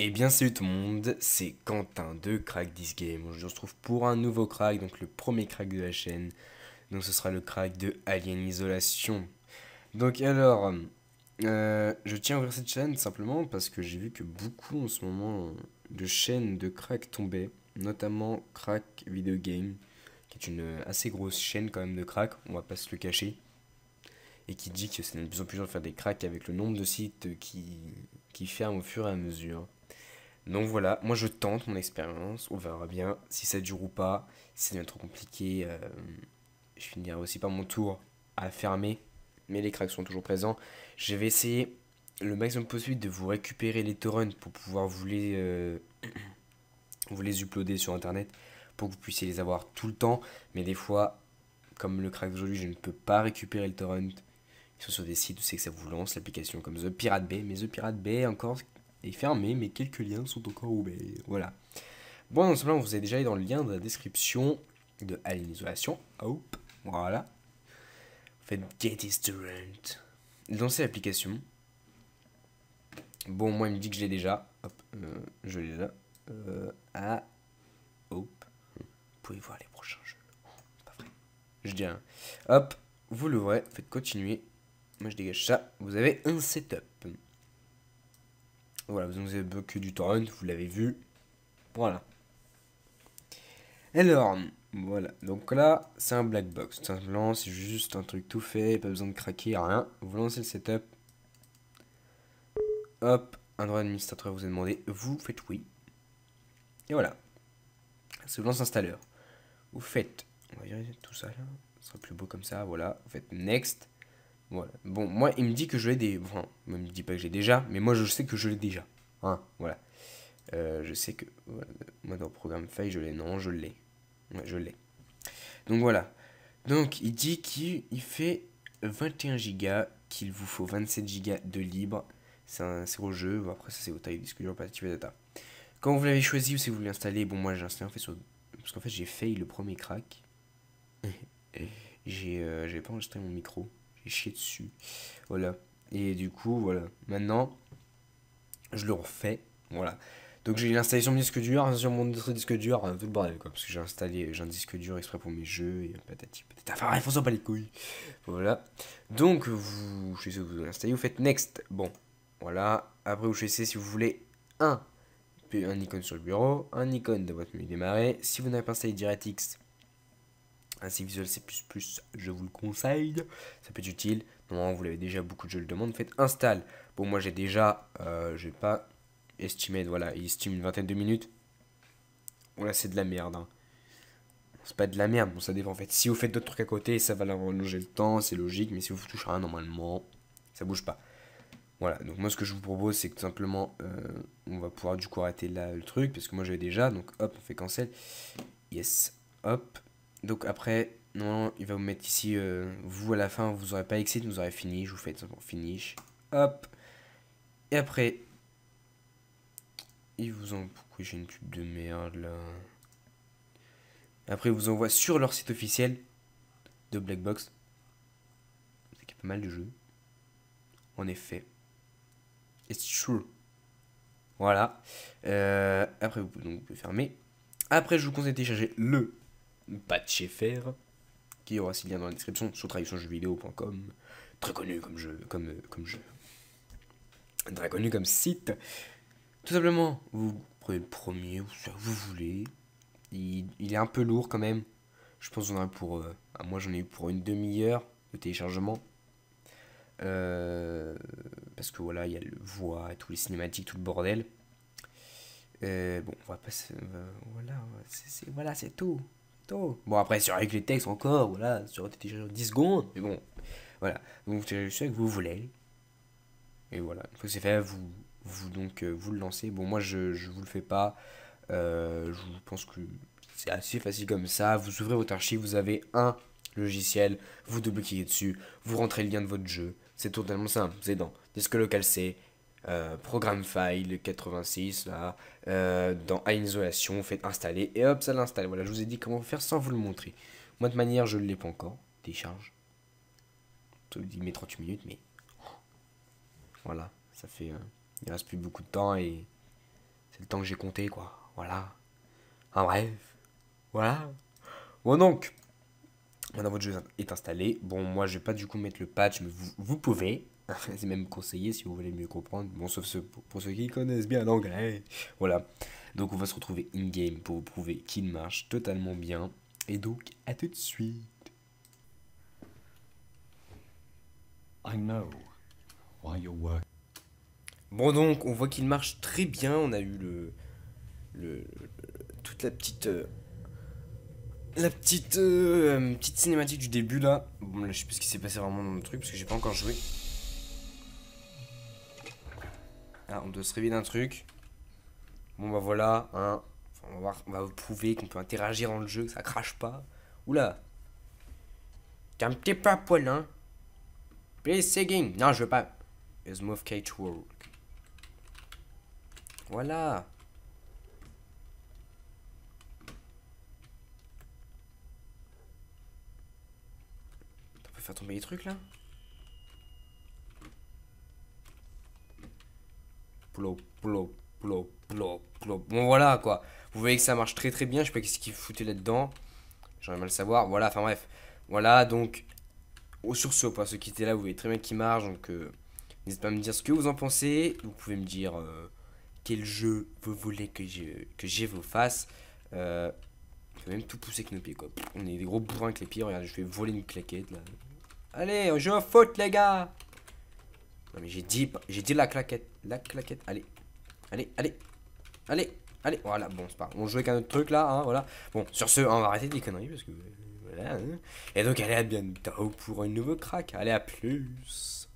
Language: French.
Eh bien salut tout le monde, c'est Quentin de Crack This Game. Aujourd'hui on se retrouve pour un nouveau crack, donc le premier crack de la chaîne. Donc ce sera le crack de Alien Isolation. Donc alors, je tiens à ouvrir cette chaîne simplement parce que j'ai vu que beaucoup en ce moment de chaînes de crack tombaient. Notamment Crack Video Game, qui est une assez grosse chaîne quand même de crack, on va pas se le cacher. Et qui dit que c'est de plus en plus dur de faire des cracks avec le nombre de sites qui ferment au fur et à mesure. Donc voilà, moi je tente mon expérience, on verra bien si ça dure ou pas, si ça devient trop compliqué, je finirai aussi par mon tour à fermer, mais les cracks sont toujours présents. Je vais essayer le maximum possible de vous récupérer les torrents pour pouvoir vous les uploader sur internet, pour que vous puissiez les avoir tout le temps, mais des fois, comme le crack d'aujourd'hui, je ne peux pas récupérer le torrent, ils sont sur des sites où c'est que ça vous lance l'application comme The Pirate Bay, mais The Pirate Bay encore est fermé, mais quelques liens sont encore ouverts. Voilà. Bon, non seulement vous avez déjà allé dans le lien de la description de Alien Isolation. Hop, voilà. Vous faites Get This Torrent. Lancez l'application. Bon, moi il me dit que je l'ai déjà. Hop, je l'ai là. Ah, hop. Vous pouvez voir les prochains jeux. Oh, c'est pas vrai. Je dis rien. Hop, vous l'ouvrez, faites continuer. Moi je dégage ça. Vous avez un setup. Voilà, vous avez que du torrent, vous l'avez vu. Voilà. Alors, voilà. Donc là, c'est un black box. Tout simplement, c'est juste un truc tout fait, pas besoin de craquer, rien. Vous lancez le setup. Hop, un droit administrateur vous a demandé. Vous faites oui. Et voilà. Ça vous lance installeur. Vous faites. On va virer tout ça là. Ce sera plus beau comme ça. Voilà. Vous faites next. Voilà. Bon, moi, il me dit que je l'ai déjà. Enfin, il me dit pas que j'ai déjà, mais moi, je sais que je l'ai déjà. Hein, voilà. Je sais que. Voilà, moi, dans le programme file, je l'ai. Non, je l'ai. Ouais, je l'ai. Donc voilà. Donc il dit qu'il fait 21 Go, qu'il vous faut 27 Go de libre. C'est un gros jeu. Bon, après, ça, c'est vos tailles de disque dur, pas de data. Quand vous l'avez choisi, si vous voulez l'installer, bon, moi j'ai installé en fait sur. Parce qu'en fait, j'ai fail le premier crack. J'ai pas enregistré mon micro. J'ai chié dessus. Voilà. Et du coup, voilà. Maintenant, je le refais. Voilà. Donc j'ai installé sur mon disque dur, sur mon autre disque dur, tout le bordel quoi. Parce que j'ai un disque dur exprès pour mes jeux et patati patata. Enfin bref, on s'en bat les couilles. Voilà. Donc vous choisissez vous installez, vous faites next. Bon, voilà. Après vous choisissez si vous voulez un, un icône sur le bureau, un icône de votre menu démarrer. Si vous n'avez pas installé DirectX ainsi que Visual C++, je vous le conseille. Ça peut être utile. Normalement vous l'avez déjà, beaucoup de jeux le demandent. Faites install. Bon moi j'ai déjà, j'ai pas estimate, voilà, il estime une vingtaine de minutes. Voilà, c'est de la merde. Hein. C'est pas de la merde, bon, ça dépend en fait. Si vous faites d'autres trucs à côté, ça va allonger le temps, c'est logique, mais si vous touchez rien, normalement, ça bouge pas. Voilà, donc moi ce que je vous propose, c'est que tout simplement, on va pouvoir du coup arrêter là le truc, parce que moi j'avais déjà, donc hop, on fait cancel. Yes, hop. Donc après, non, il va vous mettre ici, vous à la fin, vous aurez pas exit, vous aurez fini, je vous fais tout simplement finish. Hop. Et après, ils vous ont. Pourquoi j'ai une pub de merde là? Après, ils vous envoient sur leur site officiel de Blackbox. C'est qu'il y a pas mal de jeux. En effet. It's true. Voilà. Après, vous pouvez fermer. Après, je vous conseille de télécharger le patch FR. Qui aura aussi le lien dans la description sur traductionjeuxvideo.com. Très connu comme jeu. Comme jeu. Très connu comme site. Tout simplement, vous prenez le premier, ou ce que vous voulez. Il est un peu lourd quand même. Je pense qu'on en a pour. Moi j'en ai eu pour une demi-heure de téléchargement. Parce que voilà, il y a le voix, tous les cinématiques, tout le bordel. Bon, on va passer. Voilà, c'est tout. Tout. Bon, après, avec les textes encore, voilà, ça aurait été téléchargé en 10 secondes. Mais bon, voilà. Donc vous téléchargez ce que vous voulez. Et voilà, une fois que c'est fait, vous le lancez. Bon, moi je vous le fais pas. Je pense que c'est assez facile comme ça. Vous ouvrez votre archive, vous avez un logiciel, vous double-cliquez dessus, vous rentrez le lien de votre jeu. C'est totalement simple. C'est dans disque local C, programme file 86, là, dans isolation, vous faites installer et hop, ça l'installe. Voilà, je vous ai dit comment faire sans vous le montrer. Moi, de manière, je ne l'ai pas encore. Télécharge. Ça dit met 38 minutes, mais voilà, ça fait. Il reste plus beaucoup de temps et C'est le temps que j'ai compté, quoi. Voilà. En bref. Voilà. Bon, donc. Maintenant, votre jeu est installé. Bon, moi, je vais pas du coup mettre le patch, mais vous pouvez. C'est même conseillé si vous voulez mieux comprendre. Bon, sauf pour ceux qui connaissent bien l'anglais. Voilà. Donc, on va se retrouver in-game pour vous prouver qu'il marche totalement bien. Et donc, à tout de suite. I know why you're working. Bon, donc, on voit qu'il marche très bien. On a eu toute petite cinématique du début là. Bon, là, je sais pas ce qui s'est passé vraiment dans le truc parce que j'ai pas encore joué. Ah, on doit se réveiller d'un truc. Bon, bah voilà, hein. Enfin, on va voir, on va vous prouver qu'on peut interagir dans le jeu, que ça crache pas. Oula. T'es un petit peu à poil, hein. Please singing. Non, je veux pas. Is move cage world. Voilà. On peut faire tomber les trucs là. Plop, plop, plop, plop, plop. Bon, voilà quoi. Vous voyez que ça marche très très bien. Je sais pas qu'est-ce qu'il foutait là-dedans. J'aimerais mal le savoir. Voilà, enfin bref. Voilà, donc. Sur ce, pour ceux qui étaient là, vous voyez très bien qu'il marche. Donc, n'hésitez pas à me dire ce que vous en pensez. Vous pouvez me dire quel jeu vous voulez que j'ai vous fasse. Je vais même tout pousser avec nos pieds, quoi. On est des gros bourrins avec les pieds. Regardez, je vais voler une claquette, là. Allez, on joue au foot, les gars. Non, mais j'ai dit la claquette. La claquette. Allez. Allez, allez. Allez. Allez. Voilà, bon, c'est pas grave. On joue avec un autre truc, là, hein, voilà. Bon, sur ce, on va arrêter des conneries, parce que... voilà, hein. Et donc, allez, à bientôt pour un nouveau crack. Allez, à plus.